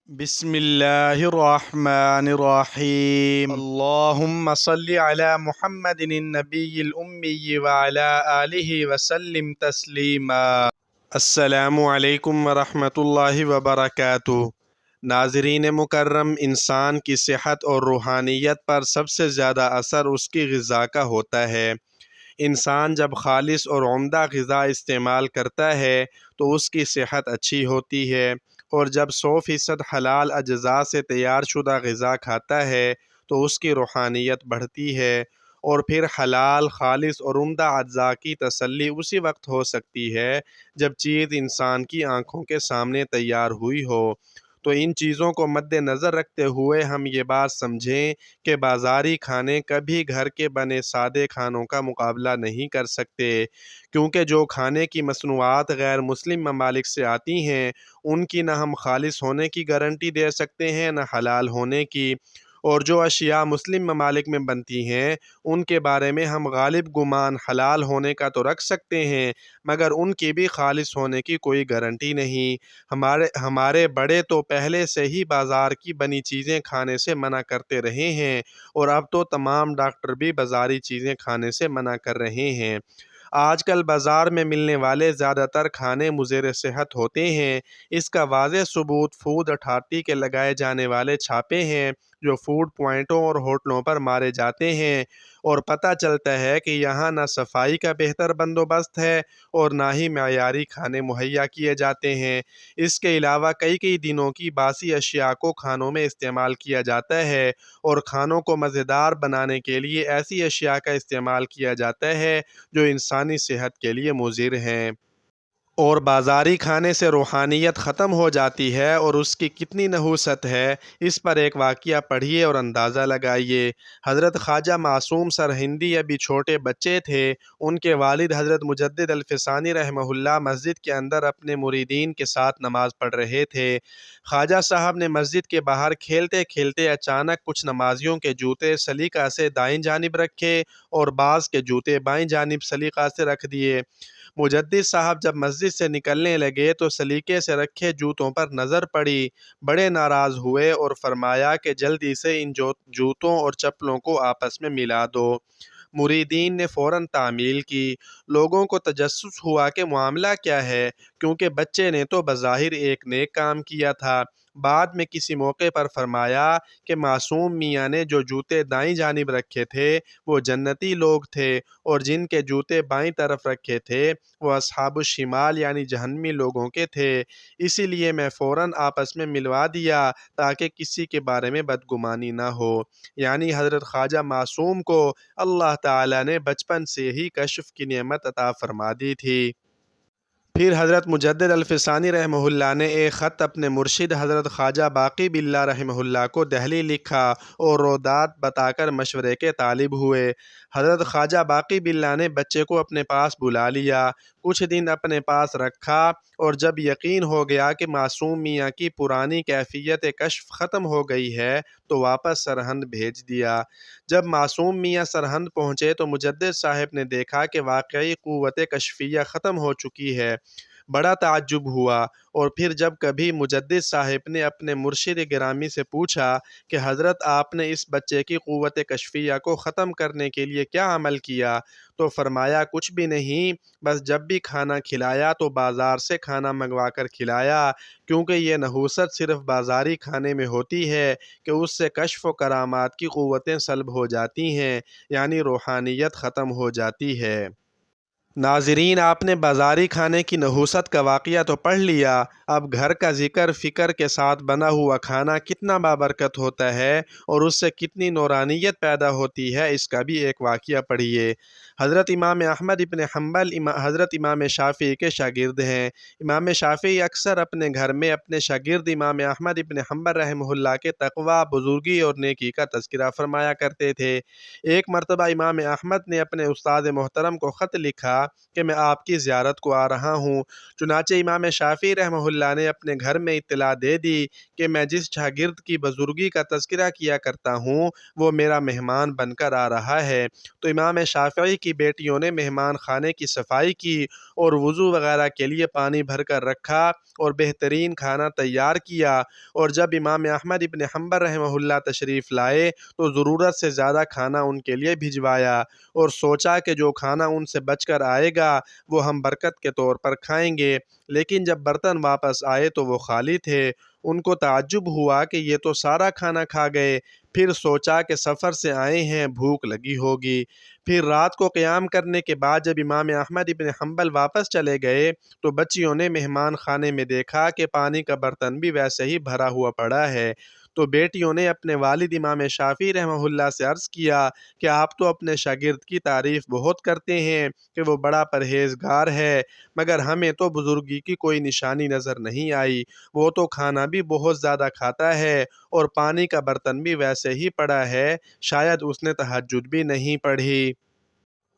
بسم اللہ الرحمن الرحیم اللہم صلی علی محمد النبی الامی وعلی آلہ وسلم تسلیما۔ السلام علیکم ورحمۃ اللہ وبرکاتہ۔ ناظرین مکرم، انسان کی صحت اور روحانیت پر سب سے زیادہ اثر اس کی غذا کا ہوتا ہے۔ انسان جب خالص اور عمدہ غذا استعمال کرتا ہے تو اس کی صحت اچھی ہوتی ہے، اور جب 100% حلال اجزاء سے تیار شدہ غذا کھاتا ہے تو اس کی روحانیت بڑھتی ہے، اور پھر حلال، خالص اور عمدہ اجزاء کی تسلی اسی وقت ہو سکتی ہے جب چیز انسان کی آنکھوں کے سامنے تیار ہوئی ہو۔ تو ان چیزوں کو مد نظر رکھتے ہوئے ہم یہ بات سمجھیں کہ بازاری کھانے کبھی گھر کے بنے سادے کھانوں کا مقابلہ نہیں کر سکتے، کیونکہ جو کھانے کی مصنوعات غیر مسلم ممالک سے آتی ہیں ان کی نہ ہم خالص ہونے کی گارنٹی دے سکتے ہیں نہ حلال ہونے کی، اور جو اشیاء مسلم ممالک میں بنتی ہیں ان کے بارے میں ہم غالب گمان حلال ہونے کا تو رکھ سکتے ہیں، مگر ان کی بھی خالص ہونے کی کوئی گارنٹی نہیں۔ ہمارے بڑے تو پہلے سے ہی بازار کی بنی چیزیں کھانے سے منع کرتے رہے ہیں، اور اب تو تمام ڈاکٹر بھی بازاری چیزیں کھانے سے منع کر رہے ہیں۔ آج کل بازار میں ملنے والے زیادہ تر کھانے مضر صحت ہوتے ہیں۔ اس کا واضح ثبوت فوڈ اتھارٹی کے لگائے جانے والے چھاپے ہیں جو فوڈ پوائنٹوں اور ہوٹلوں پر مارے جاتے ہیں، اور پتہ چلتا ہے کہ یہاں نہ صفائی کا بہتر بندوبست ہے اور نہ ہی معیاری کھانے مہیا کیے جاتے ہیں۔ اس کے علاوہ کئی دنوں کی باسی اشیاء کو کھانوں میں استعمال کیا جاتا ہے، اور کھانوں کو مزیدار بنانے کے لیے ایسی اشیاء کا استعمال کیا جاتا ہے جو انسانی صحت کے لیے مضر ہیں۔ اور بازاری کھانے سے روحانیت ختم ہو جاتی ہے، اور اس کی کتنی نحوست ہے اس پر ایک واقعہ پڑھیے اور اندازہ لگائیے۔ حضرت خواجہ معصوم سرہندی ابھی چھوٹے بچے تھے۔ ان کے والد حضرت مجدد الفسانی رحمہ اللہ مسجد کے اندر اپنے مریدین کے ساتھ نماز پڑھ رہے تھے۔ خواجہ صاحب نے مسجد کے باہر کھیلتے کھیلتے اچانک کچھ نمازیوں کے جوتے سلیقہ سے دائیں جانب رکھے اور بعض کے جوتے بائیں جانب سلیقہ سے رکھ دیے۔ مجدد صاحب جب مسجد سے نکلنے لگے تو سلیقے سے رکھے جوتوں پر نظر پڑی، بڑے ناراض ہوئے اور فرمایا کہ جلدی سے ان جوتوں اور چپلوں کو آپس میں ملا دو۔ مریدین نے فوراً تعمیل کی۔ لوگوں کو تجسس ہوا کہ معاملہ کیا ہے، کیونکہ بچے نے تو بظاہر ایک نیک کام کیا تھا۔ بعد میں کسی موقع پر فرمایا کہ معصوم میاں نے جو جوتے دائیں جانب رکھے تھے وہ جنتی لوگ تھے، اور جن کے جوتے بائیں طرف رکھے تھے وہ اصحاب الشمال یعنی جہنمی لوگوں کے تھے۔ اسی لیے میں فوراً آپس میں ملوا دیا تاکہ کسی کے بارے میں بدگمانی نہ ہو۔ یعنی حضرت خواجہ معصوم کو اللہ تعالیٰ نے بچپن سے ہی کشف کی نعمت عطا فرما دی تھی۔ پھر حضرت مجدد الفسانی رحمہ اللہ نے ایک خط اپنے مرشد حضرت خواجہ باقی باللہ رحمہ اللہ کو دہلی لکھا اور رودات بتا کر مشورے کے طالب ہوئے۔ حضرت خواجہ باقی باللہ نے بچے کو اپنے پاس بلا لیا، کچھ دن اپنے پاس رکھا، اور جب یقین ہو گیا کہ معصوم میاں کی پرانی کیفیت کشف ختم ہو گئی ہے تو واپس سرہند بھیج دیا۔ جب معصوم میاں سرہند پہنچے تو مجدد صاحب نے دیکھا کہ واقعی قوت کشفیہ ختم ہو چکی ہے۔ بڑا تعجب ہوا، اور پھر جب کبھی مجدد صاحب نے اپنے مرشد گرامی سے پوچھا کہ حضرت آپ نے اس بچے کی قوت کشفیہ کو ختم کرنے کے لیے کیا عمل کیا، تو فرمایا کچھ بھی نہیں، بس جب بھی کھانا کھلایا تو بازار سے کھانا منگوا کر کھلایا، کیونکہ یہ نحوست صرف بازاری کھانے میں ہوتی ہے کہ اس سے کشف و کرامات کی قوتیں سلب ہو جاتی ہیں، یعنی روحانیت ختم ہو جاتی ہے۔ ناظرین، آپ نے بازاری کھانے کی نحوست کا واقعہ تو پڑھ لیا، اب گھر کا ذکر فکر کے ساتھ بنا ہوا کھانا کتنا بابرکت ہوتا ہے اور اس سے کتنی نورانیت پیدا ہوتی ہے اس کا بھی ایک واقعہ پڑھیے۔ حضرت امام احمد ابن حنبل حضرت امام شافعی کے شاگرد ہیں۔ امام شافعی اکثر اپنے گھر میں اپنے شاگرد امام احمد ابن حنبل رحمہ اللہ کے تقویٰ، بزرگی اور نیکی کا تذکرہ فرمایا کرتے تھے۔ ایک مرتبہ امام احمد نے اپنے استاد محترم کو خط لکھا کہ میں آپ کی زیارت کو آ رہا ہوں۔ چنانچہ امام شافعی رحمہ اللہ نے اپنے گھر میں اطلاع دے دی کہ میں جس شاگرد کی بزرگی کا تذکرہ کیا کرتا ہوں وہ میرا مہمان بن کر آ رہا ہے۔ تو امام شافعی کی بیٹیوں نے مہمان خانے کی صفائی کی اور وضو وغیرہ کے لیے پانی بھر کر رکھا اور بہترین کھانا تیار کیا، اور جب امام احمد ابن حنبل رحمہ اللہ تشریف لائے تو ضرورت سے زیادہ کھانا ان کے لیے بھجوایا اور سوچا کہ جو کھانا ان سے بچ کر آئے گا وہ ہم برکت کے طور پر کھائیں گے، لیکن جب برتن واپس آئے تو وہ خالی تھے۔ ان کو تعجب ہوا کہ یہ تو سارا کھانا کھا گئے۔ پھر سوچا کہ سفر سے آئے ہیں، بھوک لگی ہوگی۔ پھر رات کو قیام کرنے کے بعد جب امام احمد ابن حنبل واپس چلے گئے تو بچیوں نے مہمان خانے میں دیکھا کہ پانی کا برتن بھی ویسے ہی بھرا ہوا پڑا ہے، تو بیٹیوں نے اپنے والد امام شافعی رحمہ اللہ سے عرض کیا کہ آپ تو اپنے شاگرد کی تعریف بہت کرتے ہیں کہ وہ بڑا پرہیزگار ہے، مگر ہمیں تو بزرگی کی کوئی نشانی نظر نہیں آئی۔ وہ تو کھانا بھی بہت زیادہ کھاتا ہے اور پانی کا برتن بھی ویسے ہی پڑا ہے، شاید اس نے تہجد بھی نہیں پڑھی۔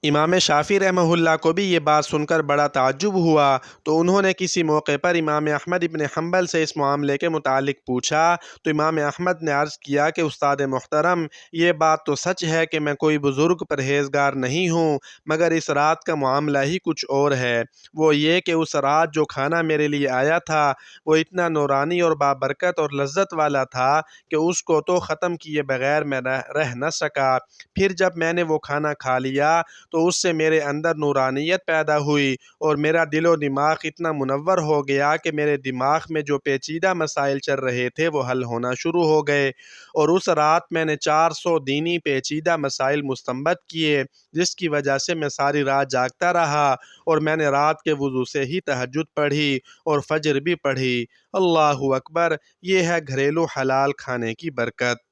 امام شافعی رحمہ اللہ کو بھی یہ بات سن کر بڑا تعجب ہوا، تو انہوں نے کسی موقع پر امام احمد ابن حنبل سے اس معاملے کے متعلق پوچھا تو امام احمد نے عرض کیا کہ استاد محترم، یہ بات تو سچ ہے کہ میں کوئی بزرگ پرہیزگار نہیں ہوں، مگر اس رات کا معاملہ ہی کچھ اور ہے۔ وہ یہ کہ اس رات جو کھانا میرے لیے آیا تھا وہ اتنا نورانی اور بابرکت اور لذت والا تھا کہ اس کو تو ختم کیے بغیر میں رہ نہ سکا۔ پھر جب میں نے وہ کھانا کھا لیا تو اس سے میرے اندر نورانیت پیدا ہوئی اور میرا دل و دماغ اتنا منور ہو گیا کہ میرے دماغ میں جو پیچیدہ مسائل چل رہے تھے وہ حل ہونا شروع ہو گئے، اور اس رات میں نے 400 دینی پیچیدہ مسائل مستنبط کیے، جس کی وجہ سے میں ساری رات جاگتا رہا، اور میں نے رات کے وضو سے ہی تہجد پڑھی اور فجر بھی پڑھی۔ اللہ اکبر! یہ ہے گھریلو حلال کھانے کی برکت۔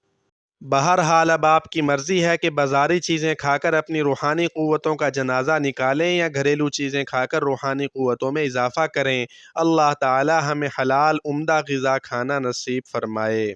بہرحال اب آپ کی مرضی ہے کہ بازاری چیزیں کھا کر اپنی روحانی قوتوں کا جنازہ نکالیں یا گھریلو چیزیں کھا کر روحانی قوتوں میں اضافہ کریں۔ اللہ تعالی ہمیں حلال عمدہ غذا کھانا نصیب فرمائے۔